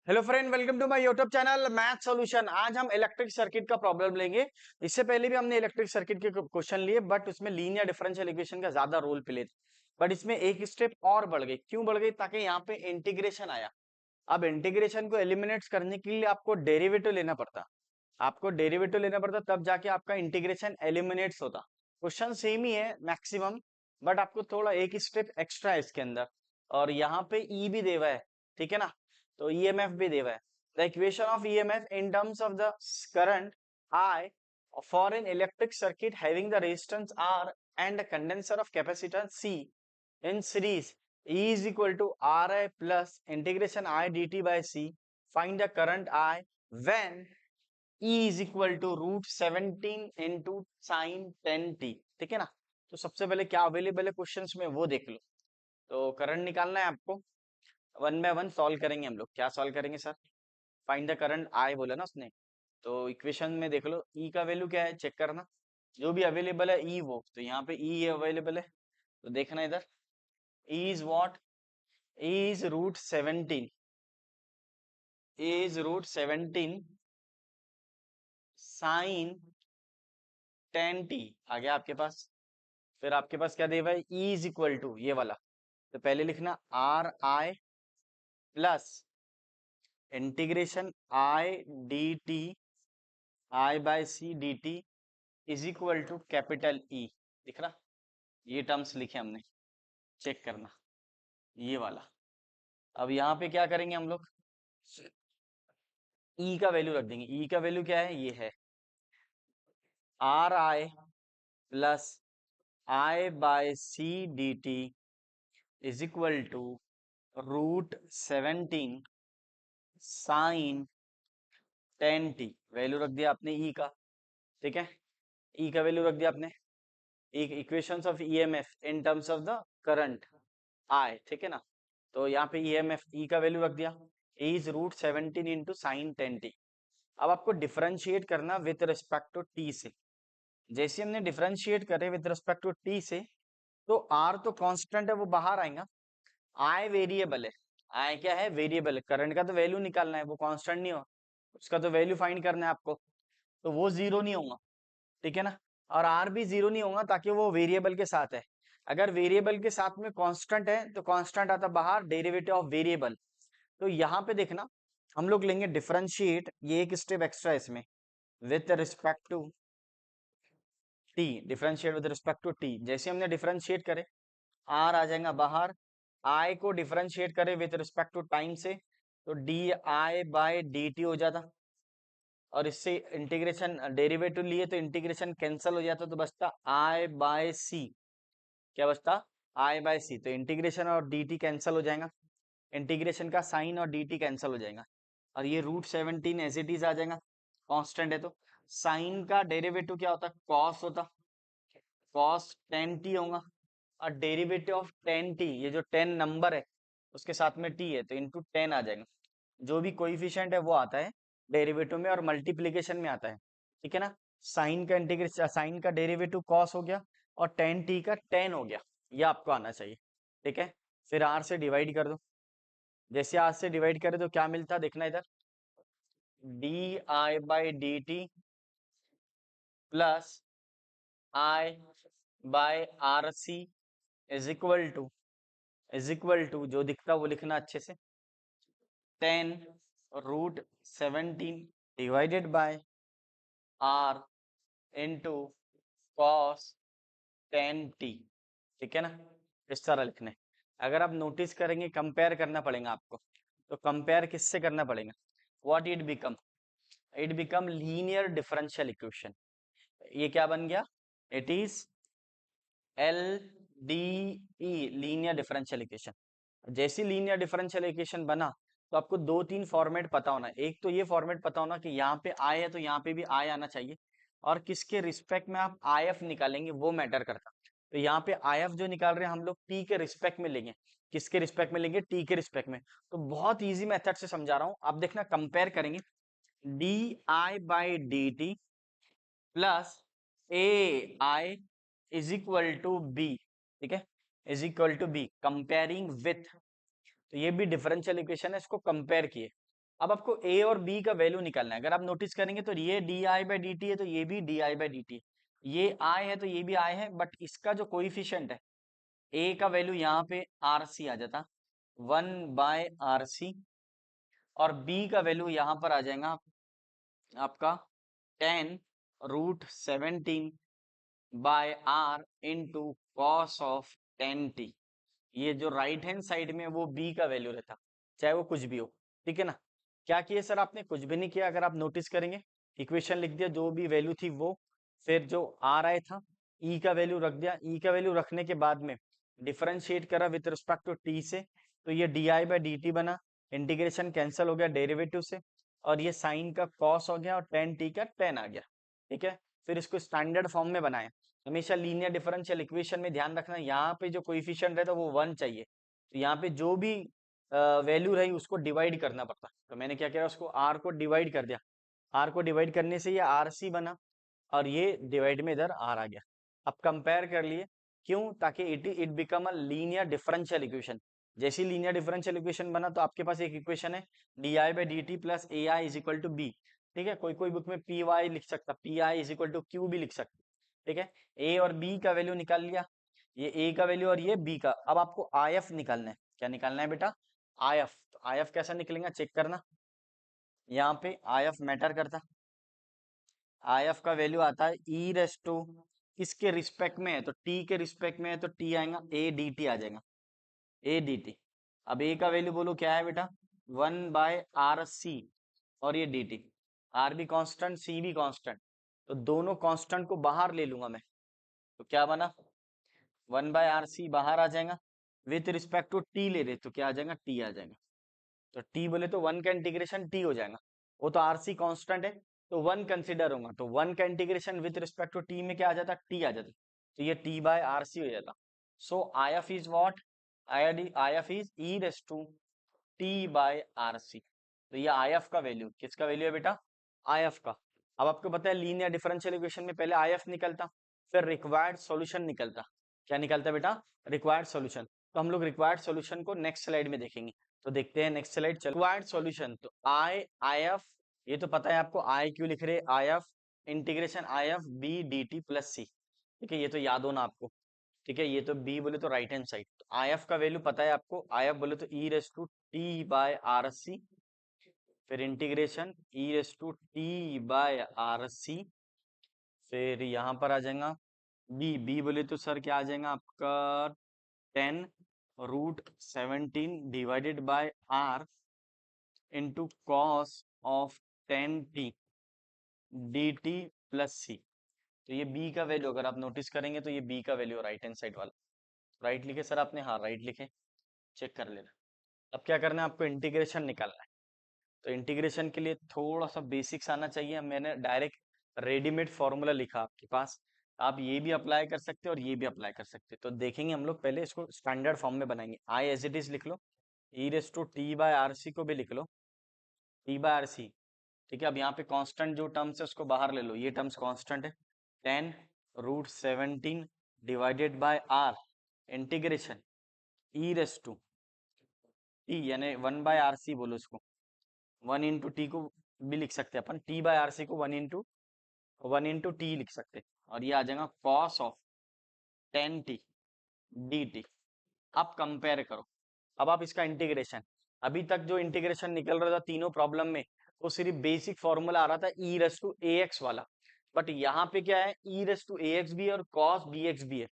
Hello friend, welcome to my YouTube channel math solution. आज हम electric circuit का problem लेंगे। इससे पहले भी हमने इलेक्ट्रिक सर्किट के क्वेश्चन लिए, बट उसमें लीनियर डिफरेंशियल इक्वेशन का ज्यादा रोल प्ले था। बट इसमें एक स्टेप और बढ़ गई। क्यों बढ़ गई? ताकि यहाँ पे इंटीग्रेशन आया। अब इंटीग्रेशन को एलिमिनेट करने के लिए आपको डेरिवेटिव लेना पड़ता। तब जाके आपका इंटीग्रेशन एलिमिनेट्स होता। क्वेश्चन सेम ही है मैक्सिमम, बट आपको थोड़ा एक स्टेप एक्स्ट्रा है इसके अंदर। और यहाँ पे ई भी देवा है, ठीक है ना। तो ईएमएफ भी देवा है। The equation of EMF in terms of the current I for an electric circuit having the resistance R and condenser of capacitance C in series E is equal to Ri plus integration I dt by C. Find the current I when E is equal to root 17 into sin 10t। ठीक है ना। तो सबसे पहले क्या available है questions में वो देख लो। तो करंट निकालना है आपको। वन बाय वन सॉल्व करेंगे हम लोग। क्या सॉल्व करेंगे सर? फाइंड द करंट आई बोला ना उसने। तो इक्वेशन में देख लो ई का वैल्यू क्या है, चेक करना। जो भी अवेलेबल है ई वो, तो यहाँ पे ई अवेलेबल है। तो देखना इधर, E is what? is root 17 is root 17 sin 10t आ गया आपके पास। फिर आपके पास क्या दे भाई? E इज इक्वल टू ये वाला। तो पहले लिखना R I plus integration I D T I by C D T is equal to capital E. दिख रहा? ये टर्म्स लिखे हमने, चेक करना ये वाला। अब यहाँ पे क्या करेंगे हम लोग? ई का वैल्यू रख देंगे। ई का वैल्यू क्या है? ये है R I plus I by C D T is equal to root 17 sine 10t। Value रख दिया आपने ई का, ठीक है। ई का वैल्यू रख दिया आपने। Equations of EMF in terms of the current आई, ठीक है ना। तो यहाँ पे ईएमएफ ई का वैल्यू रख दिया। E is root 17 into sine 10t। अब आपको डिफरेंशिएट करना विथ रिस्पेक्ट टू टी से। जैसे हमने डिफरेंशिएट करे विथ रिस्पेक्ट टू टी से, तो आर तो कांस्टेंट है, वो बाहर आएगा। आई वेरिएबल है। आई क्या है? वेरिएबल है। करंट का तो वैल्यू निकालना है, वो कांस्टेंट नहीं हो। उसका तो वैल्यू फाइंड करना है आपको। तो वो जीरो नहीं होगा, ठीक है ना। और आर भी जीरो नहीं होगा, ताकि वो वेरिएबल के साथ है। अगर वेरिएबल के साथ में कांस्टेंट है तो कांस्टेंट आता बाहर, डेरिवेटिव ऑफ वेरिएबल। तो यहाँ पे देखना, हम लोग लेंगे डिफरेंशिएट, ये एक स्टेप एक्स्ट्रा इसमें, with respect to T. Differentiate with respect to T. जैसे हमने डिफरेंशिएट करे, आर आ जाएगा बाहर। आई को डिफरेंशिएट करे विथ रिस्पेक्ट टू टाइम से, तो D I by D T हो जाता। और इससे इंटीग्रेशन डेरिवेटिव लिए तो इंटीग्रेशन कैंसिल हो जाता, तो बचता आई बाय सी। क्या बचता? आई बाय सी। तो इंटीग्रेशन और डी टी कैंसिल हो जाएगा। इंटीग्रेशन का साइन और डी टी कैंसिल हो जाएगा। और ये रूट 17 एज इट इज आ जाएगा, कांस्टेंट है। तो साइन का डेरिवेटिव क्या होता? कॉस होता। कॉस 10t होगा। और डेरिवेटिव ऑफ 10t, ये जो 10 नंबर है उसके साथ में t है, तो इंटू 10 आ जाएगा। जो भी कोइफिशिएंट है वो आता है डेरिवेटिव में, और मल्टीप्लीकेशन में आता है, ठीक है ना। साइन का इंटीग्रेशन, साइन का डेरिवेटिव कॉस हो गया, और 10t का 10 हो गया। ये आपको आना चाहिए, ठीक है। फिर r से डिवाइड कर दो। जैसे r से डिवाइड करे तो क्या मिलता? देखना इधर, D I by D T plus I by are C is equal to जो दिखता वो लिखना अच्छे से, 10 root 17 divided by are into cos 10t, ठीक है ना। इस तरह लिखने। अगर आप नोटिस करेंगे, कंपेयर करना पड़ेगा आपको। तो कंपेयर किससे करना पड़ेगा? What it become linear differential equation. ये क्या बन गया? It is L D E, linear differential equation. जैसी लीनियर डिफरेंशियल इक्वेशन बना, तो आपको दो तीन फॉर्मेट पता होना। एक तो ये फॉर्मेट पता होना कि यहाँ पे आई है तो यहाँ पे भी आई आना चाहिए, और किसके रिस्पेक्ट में आप आई एफ निकालेंगे वो मैटर करता। तो यहाँ पे आई एफ जो निकाल रहे हैं हम लोग टी के रिस्पेक्ट में लेंगे। किसके रिस्पेक्ट में लेंगे? टी के रिस्पेक्ट में। तो बहुत ईजी मेथड से समझा रहा हूँ, आप देखना, कंपेयर करेंगे। D I by D T plus A I is equal to B, ठीक है, is equal to B, comparing with. तो ये भी डिफरेंशियल इक्वेशन है, इसको कंपेयर किए। अब आपको ए और बी का वैल्यू निकालना है। अगर आप नोटिस करेंगे तो ये D I by D T है, तो ये भी D I by D T है, ये आई है तो ये भी आई है, बट इसका जो कोइफिशिएंट है ए का वैल्यू यहाँ पे आर सी आ जाता 1/RC, और बी का वैल्यू यहाँ पर आ जाएगा आपका 10√17/R into cos of 10t। ये जो राइट हैंड साइड में वो बी का वैल्यू रहता, चाहे वो कुछ भी हो, ठीक है ना। क्या किया सर आपने? कुछ भी नहीं किया। अगर आप नोटिस करेंगे इक्वेशन लिख दिया, जो भी वैल्यू थी वो, फिर जो आर आया था ई का वैल्यू रख दिया, ई का वैल्यू रखने के बाद में डिफरेंशिएट करा विद रिस्पेक्ट टू टी से, तो ये D I by D T बना, इंटीग्रेशन कैंसिल हो गया डेरिवेटिव से, और ये साइन का कॉस हो गया और टेन टी का टेन आ गया, ठीक है। फिर इसको स्टैंडर्ड फॉर्म में बनाया। हमेशा लीनियर डिफरेंशियल इक्वेशन में ध्यान रखना, यहाँ पे जो कोइफिशिएंट रहता है वो 1 चाहिए, तो यहाँ पे जो भी वैल्यू रही उसको डिवाइड करना पड़ता। तो मैंने क्या किया, उसको आर को डिवाइड कर दिया, आर को डिवाइड करने से ये आर सी बना, और ये डिवाइड में इधर आर आ गया। अब कंपेयर कर लिए, क्यों? ताकि it become a linear differential equation. जैसी लीनियर डिफरेंशियल इक्वेशन बना तो आपके पास एक इक्वेशन है D I by D T plus A I is equal to B, ठीक है। कोई कोई बुक में पी वाई लिख सकता, P I is equal to Q भी लिख सकता, ठीक है। ए और बी का वैल्यू निकाल लिया, ये ए का वैल्यू और ये बी का। अब आपको आई एफ निकालना है। क्या निकालना है बेटा? I F. तो आई एफ कैसा निकलेगा चेक करना, यहाँ पे आई एफ मैटर करता। आई एफ का वैल्यू आता है ई रेस टू, किसके रिस्पेक्ट में है? तो टी के रिस्पेक्ट में है, तो टी आएगा ए डी टी आ जाएगा, ए डी टी। अब ए का वैल्यू बोलो क्या है बेटा? 1/RC, और ये डी टी, आर भी कांस्टेंट सी भी कांस्टेंट, तो दोनों कांस्टेंट को बाहर ले लूंगा मैं, तो क्या बना? 1/RC बाहर आ जाएगा, विथ रिस्पेक्ट टू टी ले रहे तो क्या आ जाएगा? टी आ जाएगा। तो टी बोले तो 1 का इंटीग्रेशन टी हो जाएगा, वो तो आरसी कांस्टेंट है, तो 1 कंसिडर होगा, तो 1 का integration with respect to T में क्या आ जाता? टी आ जाता, तो ये टी बाय आरसी हो जाता। So I F is what? I F is e raise to T by RC. तो ये आई एफ का वैल्यू, किसका वैल्यू है बेटा? आई एफ का। अब आपको पता है लीनियर डिफरेंशियल इक्वेशन में पहले आई एफ निकलता, फिर रिक्वायर्ड सॉल्यूशन निकलता। क्या निकलता बेटा? Required solution. तो हम लोग रिक्वायर्ड सॉल्यूशन को नेक्स्ट स्लाइड में देखेंगे, तो देखते हैं नेक्स्ट स्लाइड। चलो, रिक्वायर्ड सॉल्यूशन, तो आई एफ, ये तो पता है आपको, आई क्यों लिख रहे? I F integration I F b d T plus c, ठीक है, ये तो याद होना आपको, ठीक है। ये तो बी बोले तो राइट हैंड साइड, तो आई एफ का वैल्यू पता है आपको, आई एफ बोले तो e raise to T by are c, फिर integration E raise to T by are c, फिर यहाँ पर आ जाएगा बी, बी बोले तो सर क्या आ जाएगा आपका? 10√17 divided by are into cos of 10t d T plus c. तो ये बी का वैल्यू अगर आप नोटिस करेंगे तो ये बी का वैल्यू राइट हैंड साइड वाला। राइट लिखे सर आपने? हाँ राइट लिखे, चेक कर लेना। अब क्या करना है आपको? इंटीग्रेशन निकालना है। तो इंटीग्रेशन के लिए थोड़ा सा बेसिक्स आना चाहिए। मैंने डायरेक्ट रेडीमेड फॉर्मूला लिखा आपके पास, आप ये भी अप्लाई कर सकते हो और ये भी अप्लाई कर सकते हो। तो देखेंगे हम लोग, पहले इसको स्टैंडर्ड फॉर्म में बनाएंगे। आई एज इट इज लिख लो, e raise to T by are c को भी लिख लो, टी बाय आर सी, ठीक है। अब यहाँ पे कांस्टेंट जो टर्म्स है उसको बाहर ले लो, ये टर्म्स कांस्टेंट है, 10√17 divided by R integration E raise to T, यानी 1/RC बोलो इसको, 1 इंटू टी को भी लिख सकते हैं अपन, टी बाय आर सी को 1 इंटू टी लिख सकते हैं, और ये आ जाएगा cos of 10t d T. अब कंपेयर करो, अब आप इसका इंटीग्रेशन, अभी तक जो इंटीग्रेशन निकल रहा था तीनों प्रॉब्लम में, वो सिर्फ बेसिक फॉर्मूला आ रहा था ई रेस टू ए एक्स वाला, बट यहाँ पे क्या है? ई रेस टू ए एक्स भी है और कॉस बी एक्स भी है।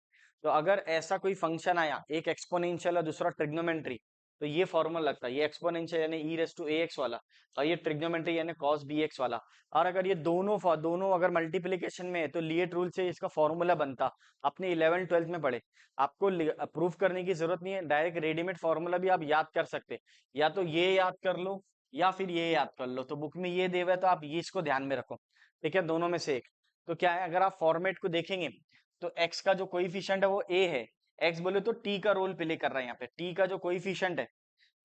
तो अगर ऐसा कोई फंक्शन आया, एक एक्सपोनेंशियल और दूसरा ट्रिग्नोमेट्री, तो ये फॉर्मूला लगता है, ये एक्सपोनेंशियल यानी ई रेस टू ए एक्स वाला, और ये ट्रिग्नोमेट्री यानी कॉस बी एक्स वाला। और अगर ये दोनों अगर मल्टीप्लीकेशन में है तो लिएट रूल से इसका फॉर्मूला बनता, अपने 11 12th में पढ़े। आपको प्रूफ करने की जरूरत नहीं है, डायरेक्ट रेडीमेड फॉर्मूला भी आप याद कर सकते, या तो ये याद कर लो या फिर ये याद कर लो। तो बुक में ये दे हुआ है तो आप ये इसको ध्यान में रखो, ठीक है, दोनों में से एक। तो क्या है, अगर आप फॉर्मेट को देखेंगे तो x का जो कोइफिशिएंट है वो a है, x बोले तो t का रोल प्ले कर रहा है यहाँ पे, t का जो कोइफिशिएंट है,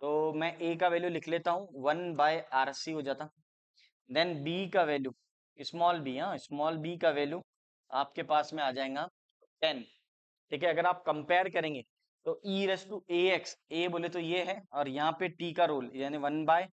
तो मैं a का वैल्यू लिख लेता हूँ 1/RC हो जाता। देन b का वैल्यू, स्मॉल b, हाँ स्मॉल b का वैल्यू आपके पास में आ जाएगा 10, ठीक है। अगर आप कंपेयर करेंगे तो e raise to A x, ए बोले तो ये है, और यहाँ पे टी का रोल यानी 1/RC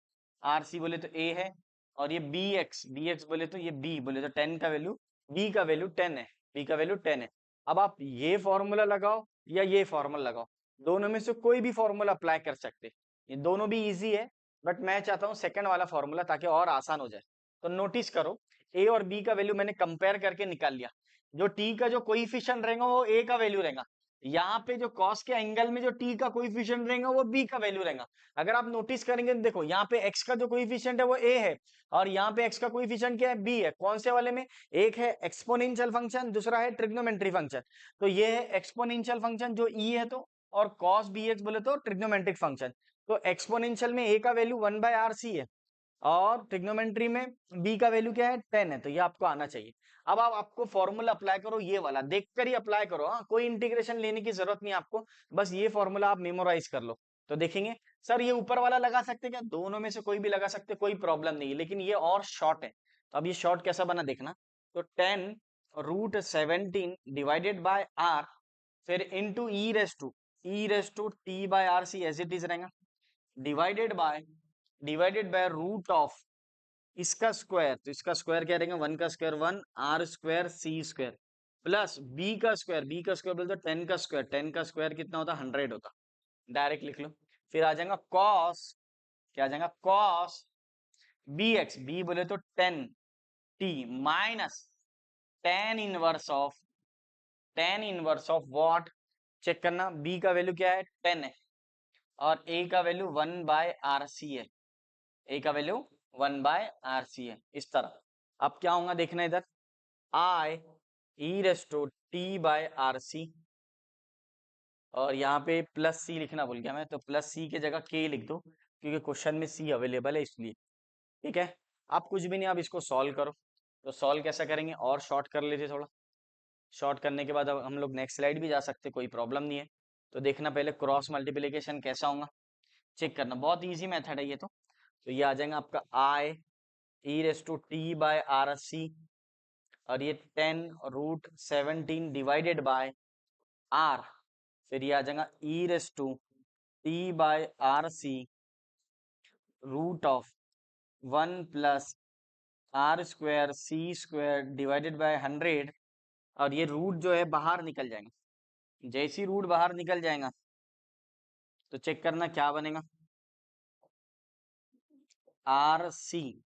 आर सी बोले तो ए है, और ये बी एक्स बोले तो ये बी बोले तो 10 का वैल्यू, बी का वैल्यू 10 है, बी का वैल्यू 10 है। अब आप ये फॉर्मूला लगाओ या ये फॉर्मूला लगाओ, दोनों में से कोई भी फॉर्मूला अप्लाई कर सकते, ये दोनों भी इजी है, बट मैं चाहता हूँ सेकंड वाला फॉर्मूला ताकि और आसान हो जाए। तो नोटिस करो, ए और बी का वैल्यू मैंने कंपेयर करके निकाल लिया, जो टी का जो कोइफिशिएंट रहेगा वो ए का वैल्यू रहेगा, यहाँ पे जो कॉस के एंगल में जो टी का कोइफिशिएंट रहेगा वो बी का वैल्यू रहेगा। अगर आप नोटिस करेंगे तो देखो यहाँ पे x का जो कोइफिशिएंट है वो a है, और यहाँ पे x का कोइफिशिएंट क्या है, b है। कौन से वाले में, एक है एक्सपोनेंशियल फंक्शन, दूसरा है ट्रिग्नोमेट्री फंक्शन। तो ये है एक्सपोनेंशियल फंक्शन जो e है, तो और cos bx बोले तो ट्रिग्नोमेट्रिक फंक्शन। तो एक्सपोनेंशियल में a का वैल्यू 1/rc है, और ट्रिग्नोमेट्री में b का वैल्यू क्या है, 10 है। तो ये आपको आना चाहिए। अब आप आपको फॉर्मूला अप्लाई करो, ये वाला देखकर ही अप्लाई करो, हाँ कोई इंटीग्रेशन लेने की जरूरत नहीं आपको, बस ये फॉर्मूला आप मेमोराइज कर लो। तो देखेंगे सर ये ऊपर वाला लगा सकते क्या, दोनों में से कोई भी लगा सकते, कोई प्रॉब्लम नहीं है, लेकिन ये और शॉर्ट है। तो अब ये शॉर्ट कैसा बना देखना, तो 10√17 डिवाइडेड बाय r, फिर into E raise to T by are C as it is रहेगा, डिवाइडेड बाय रूट ऑफ इसका स्क्वायर, तो इसका स्क्वायर क्या रहेगा, 1 का स्क्वायर 1, आर स्क्वायर सी स्क्वायर, प्लस बी का स्क्वायर बोलते 10 का स्क्वायर, 10 का स्क्वायर कितना होता, 100 होता, डायरेक्ट लिख लो। फिर आ जाएगा कॉस, क्या आ जाएगा, कॉस बी बोले तो 10t minus ten inverse of what, check करना, b का वैल्यू क्या है, 10 है, और a का वैल्यू 1/rc है, a का वैल्यू 1/rc है, इस तरह। अब क्या होगा देखना इधर, i e⁻t/rc, और यहाँ पे प्लस सी लिखना भूल गया मैं, तो प्लस सी की जगह के लिख दो, क्योंकि क्वेश्चन में सी अवेलेबल है इसलिए। ठीक है, आप कुछ भी नहीं, आप इसको सॉल्व करो। तो सॉल्व कैसा करेंगे, और शॉर्ट कर लेते थोड़ा, शॉर्ट करने के बाद अब हम लोग नेक्स्ट स्लाइड भी जा सकते, कोई प्रॉब्लम नहीं है। तो देखना पहले क्रॉस मल्टीप्लिकेशन कैसा होगा, चेक करना, बहुत ईजी मेथड है ये। तो ये आ जाएगा आपका i e⁻t/rc, और ये 10√17 डिवाइडेड बाय r, फिर ये आ जाएगा e⁻t/rc root of 1 plus R square C square divided by 100, और ये रूट जो है बाहर निकल जाएगा, जैसी रूट बाहर निकल जाएगा तो चेक करना क्या बनेगा, आर सी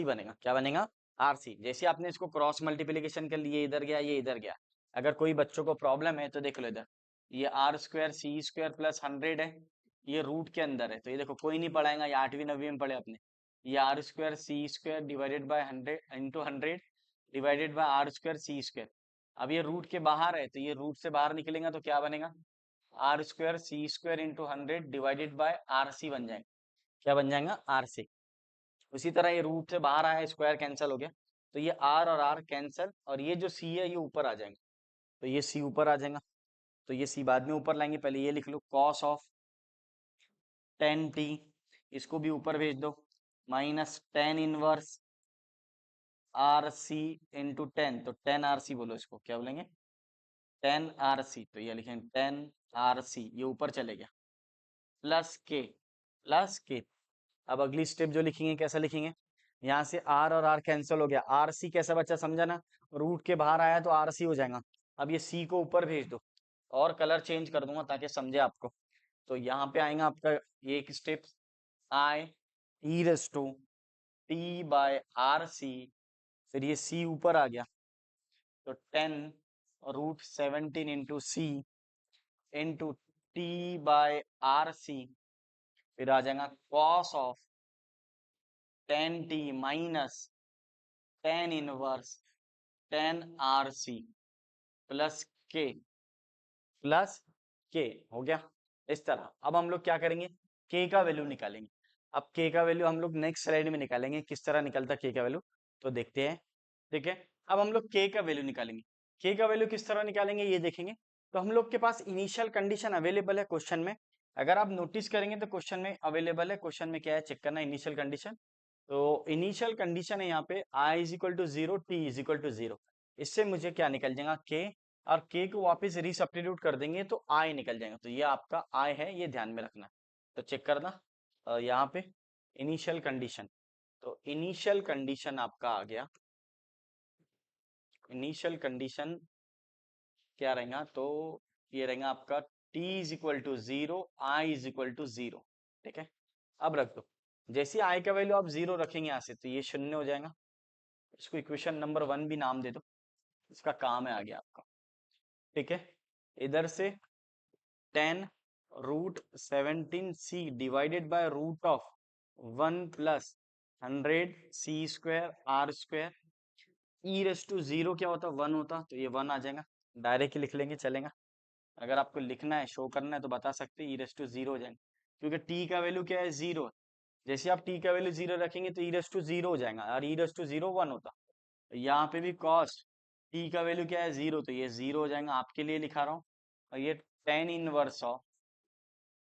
बनेगा, क्या बनेगा, आर सी। जैसे आपने इसको क्रॉस मल्टीप्लिकेशन कर लिए, इधर गया ये इधर गया, अगर कोई बच्चों को प्रॉब्लम है तो देख लो इधर, ये आर स्क्वायर सी स्क्वायर प्लस 100 है, ये रूट के अंदर है, तो ये देखो कोई नहीं पढ़ाएगा, ये 8वीं 9वीं में पढ़े अपने, ये R square C square divided by 100 into 100 divided by R square C square. अब ये रूट के बाहर है, तो ये रूट से बाहर निकलेगा तो क्या बनेगा, R square C square into 100 divided by are C बन जाएगा, क्या बन जाएगा, आर सी। उसी तरह ये रूट से बाहर आया, स्क्वायर कैंसिल हो गया, तो ये आर और आर कैंसिल, और ये जो सी है ये ऊपर आ जाएंगे, तो ये सी ऊपर आ जाएगा, तो ये सी बाद में ऊपर लाएंगे, पहले ये लिख लो कॉस ऑफ 10t, इसको भी ऊपर भेज दो, minus 10 inverse R C into 10, तो 10 आर सी बोलो, इसको क्या बोलेंगे, 10 आर सी, तो ये लिखेंगे 10 आर सी, ये ऊपर चले गया, प्लस के। अब अगली स्टेप जो लिखेंगे कैसा लिखेंगे, यहाँ से आर और आर कैंसिल हो गया, आर सी कैसा बच्चा समझा ना, रूट के बाहर आया तो आर सी हो जाएगा। अब ये सी को ऊपर भेज दो, और कलर चेंज कर दूंगा ताकि समझे आपको। तो यहाँ पे आएगा आपका ये एक स्टेप, आई e⁻t/rc, फिर ये सी ऊपर आ गया, तो 10√17 इंटू सी इंटू t/rc, फिर आ जाएगा cos of 10t minus 10 inverse 10 rc plus के हो गया, इस तरह। अब हम लोग क्या करेंगे, k का वैल्यू निकालेंगे। अब k का वैल्यू हम लोग नेक्स्ट स्लाइड में निकालेंगे, किस तरह निकलता k का वैल्यू, तो देखते हैं। ठीक है, अब हम लोग k का वैल्यू निकालेंगे, k का वैल्यू किस तरह निकालेंगे ये देखेंगे। तो हम लोग के पास इनिशियल कंडीशन अवेलेबल है क्वेश्चन में, अगर आप नोटिस करेंगे तो क्वेश्चन में अवेलेबल है, क्वेश्चन में क्या है चेक करना, इनिशियल कंडीशन। तो इनिशियल कंडीशन है यहाँ पे i = 0, t = 0, इससे मुझे क्या निकल जाएगा k, और k को वापस रीसब्स्टिट्यूट कर देंगे तो i निकल जाएगा, तो ये आपका i है, ये ध्यान में रखना। तो चेक करना यहाँ पे इनिशियल कंडीशन। तो इनिशियल कंडीशन आपका आ गया, इनिशियल कंडीशन क्या रहेगा, तो ये रहेगा आपका t is equal to 0, I is equal to 0। ठीक है, अब रख दो, जैसे आई का वैल्यू आप 0 रखेंगे यहाँ से तो ये शून्य हो जाएगा। इसको इक्वेशन नंबर 1 भी नाम दे दो, इसका काम है आगे आपका। ठीक है, इधर से 10 root 17c divided by root of 1 plus 100 C square R square. E raise to 0 क्या होता, 1 होता, तो ये 1 आ जाएगा, डायरेक्ट लिख लेंगे चलेगा। अगर आपको लिखना है, शो करना है तो बता सकते हैं, ई रेस टू 0 हो जाएगा, क्योंकि टी का वैल्यू क्या है, 0। जैसे आप टी का वैल्यू 0 रखेंगे तो ई रेस टू 0 हो जाएगा, और ई रेस टू 0 1 होता। तो यहाँ पे भी कॉस टी का वैल्यू क्या है, 0, तो ये 0 हो जाएगा, आपके लिए लिखा रहा हूँ। और ये 10 inverse of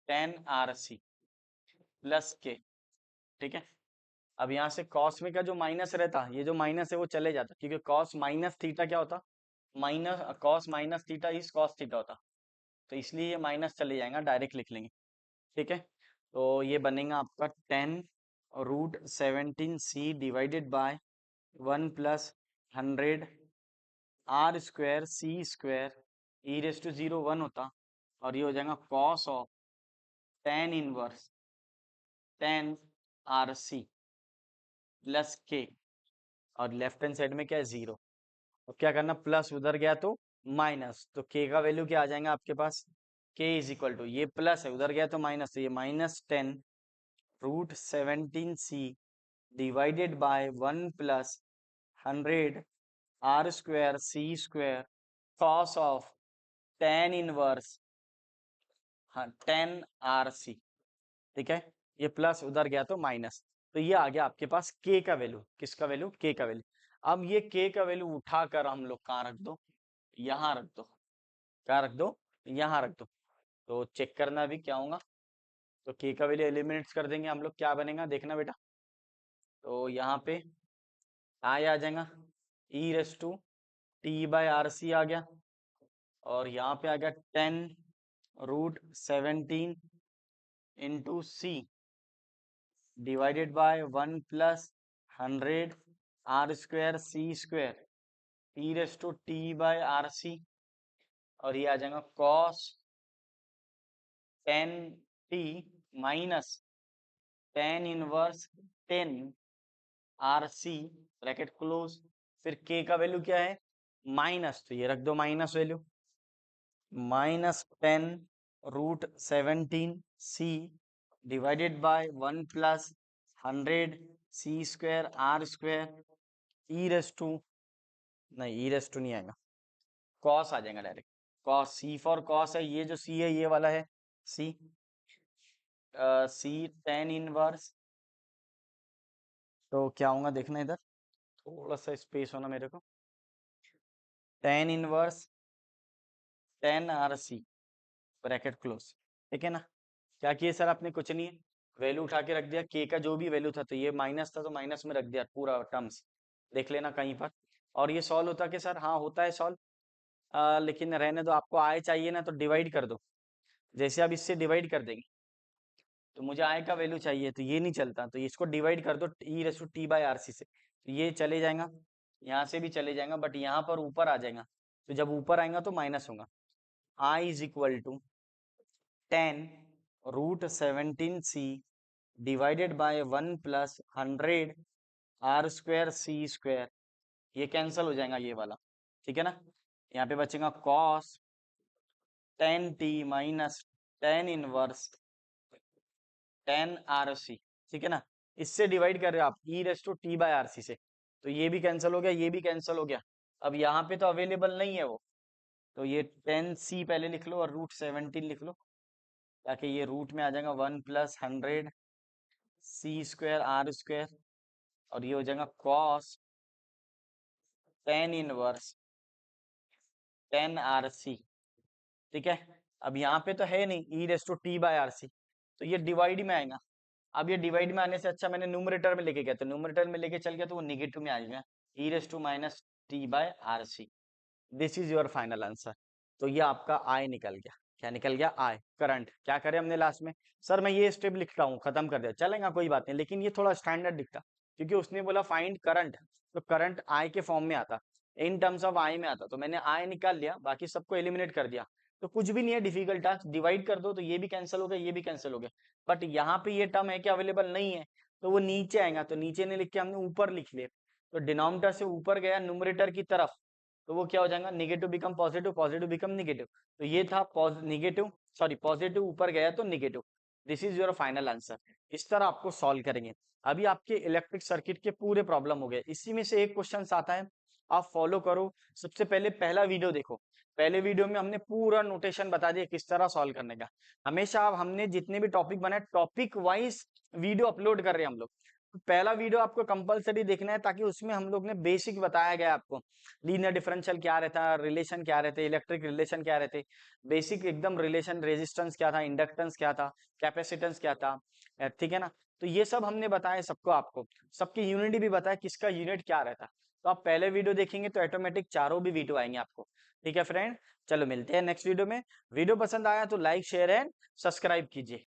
10 are C plus K. ठीक है, अब यहाँ से कॉस में का जो माइनस रहता, ये जो माइनस है वो चले जाता, क्योंकि कॉस माइनस थीटा क्या होता, minus cos minus theta is cos theta होता, तो इसलिए ये माइनस चले जाएगा, डायरेक्ट लिख लेंगे। ठीक है, तो ये बनेगा आपका 10 root 17c divided by 1 plus 100 are square C square, E raise to 0 1 होता, और ये हो जाएगा cos of 10 inverse 10 are C plus K, और लेफ्ट हैंड साइड में क्या है, 0। अब क्या करना, प्लस उधर गया तो माइनस, तो के का वैल्यू क्या आ जाएगा आपके पास, के इज इक्वल टू, ये प्लस है उधर गया तो माइनस, तो ये minus 10 root 17c divided by 1 plus 100 are square C square cos of 10 inverse 10 R C. ठीक है, ये प्लस उधर गया तो माइनस, तो ये आ गया आपके पास के का वैल्यू, किसका वैल्यू, के का वैल्यू। अब ये के का वैल्यू उठाकर हम लोग कहाँ रख दो, यहाँ रख दो, कहाँ रख दो, यहाँ रख दो। तो चेक करना भी क्या होगा, तो के का वैल्यू एलिमिनेट्स कर देंगे हम लोग, क्या बनेगा देखना बेटा। तो यहाँ पे आई आ जाएगा, e raise to T by are c आ गया, और यहाँ पे आ गया 10 root 17 into c divided by 1 plus 100 are square C square E raise to T by are c, और ये आ जाएगा cos 10 t minus 10 inverse 10 R C bracket close. फिर के का वैल्यू क्या है, माइनस, तो ये रख दो minus value, minus 10 root 17 C divided by 1 plus 100 C square R square E raise to, नहीं ई रेस टू नहीं आएगा, कॉस आ जाएगा direct, cos, C for cos है, ये जो सी है ये वाला है सी, सी 10 इनवर्स, तो क्या होगा देखना, इधर थोड़ा सा स्पेस होना मेरे को, 10 inverse 10 R C bracket close. ठीक है ना, क्या किए सर आपने, कुछ नहीं है, वैल्यू उठा के रख दिया, के का जो भी वैल्यू था, तो ये माइनस था तो माइनस में रख दिया पूरा टर्म्स, देख लेना कहीं पर। और ये सॉल्व होता कि सर, हाँ होता है सॉल्व, लेकिन रहने दो, आपको आय चाहिए ना तो डिवाइड कर दो, जैसे आप इससे डिवाइड कर देंगे, तो मुझे आय का वैल्यू चाहिए, तो ये नहीं चलता, तो इसको डिवाइड कर दो e raise to T by are c से, तो ये चले जाएगा, यहाँ से भी चले जाएगा, बट यहाँ पर ऊपर आ जाएगा, तो जब ऊपर आएगा तो माइनस होगा। I is equal to 10 root 17c divided by 1 plus 100 are square C square, ये कैंसिल हो जाएगा ये वाला। ठीक है ना, यहाँ पे बचेगा cos 10t minus 10 inverse 10 R C. ठीक है ना, इससे डिवाइड कर रहे हो आप e raise to T by are c से, तो ये भी कैंसिल हो गया, ये भी कैंसिल हो गया। अब यहाँ पे तो अवेलेबल नहीं है वो, तो ये 10c पहले लिख लो और रूट 17 लिख लो, ताकि ये रूट में आ जाएगा 1 plus 100 C square R square, और ये हो जाएगा कॉस 10 इनवर्स 10 आर सी। ठीक है, अब यहाँ पे तो है नहीं ई raise to T by are c, तो ये डिवाइड में आएगा। अब ये डिवाइड में आने से अच्छा मैंने न्यूमरेटर में लेके गया, तो न्यूमरेटर में लेके चल गया तो वो निगेटिव में आ जाएगा, e raise to minus t by are c. This is your final answer, तो ये आपका आई निकल गया। क्या निकल गया, आई करंट। क्या करें हमने लास्ट में, सर मैं ये स्टेप लिखता हूँ, खत्म कर दिया, चलेगा कोई बात नहीं, लेकिन ये थोड़ा स्टैंडर्ड दिखता, क्योंकि उसने बोला फाइंड करंट, तो करंट आई के फॉर्म में आता, इन टर्म्स ऑफ आई में आता, तो मैंने आई निकाल लिया, बाकी सबको एलिमिनेट कर दिया। तो कुछ भी नहीं है डिफिकल्ट टास्क, डिवाइड कर दो तो ये भी कैंसिल हो गया, ये भी कैंसिल हो गया। बट यहाँ पे ये टर्म है कि अवेलेबल नहीं है, तो वो नीचे आएगा, तो नीचे नहीं लिख के हमने ऊपर लिख लिया, तो डिनोमिनेटर से ऊपर गया न्यूमरेटर की तरफ, तो वो क्या हो जाएगा, negative become positive, positive become negative. तो ये था निगेटिव, सॉरी पॉजिटिव ऊपर गया तो negative. This is your final answer. इस तरह आपको सॉल्व करेंगे। अभी आपके इलेक्ट्रिक सर्किट के पूरे प्रॉब्लम हो गए। इसी में से एक क्वेश्चन आता है, आप फॉलो करो। सबसे पहले पहला वीडियो देखो, पहले वीडियो में हमने पूरा नोटेशन बता दिया किस तरह सॉल्व करने का। हमेशा अब हमने जितने भी टॉपिक बनाए टॉपिक वाइज वीडियो अपलोड कर रहे हैं हम लोग। तो पहला वीडियो आपको कंपलसरी देखना है, ताकि उसमें हम लोग ने बेसिक बताया गया आपको, लीनियर डिफरेंशियल क्या रहता है, रिलेशन क्या रहते, इलेक्ट्रिक रिलेशन क्या रहते, बेसिक एकदम रिलेशन, रेजिस्टेंस क्या था, इंडक्टेंस क्या था, कैपेसिटेंस क्या था, ठीक है ना। तो ये सब हमने बताया सबको, आपको सबकी यूनिट भी बताया, किसका यूनिट क्या रहता। तो आप पहले वीडियो देखेंगे तो ऑटोमेटिक चारों भी वीडियो आएंगे आपको। ठीक है फ्रेंड, चलो मिलते हैं नेक्स्ट वीडियो में। वीडियो पसंद आया तो लाइक शेयर एंड सब्सक्राइब कीजिए।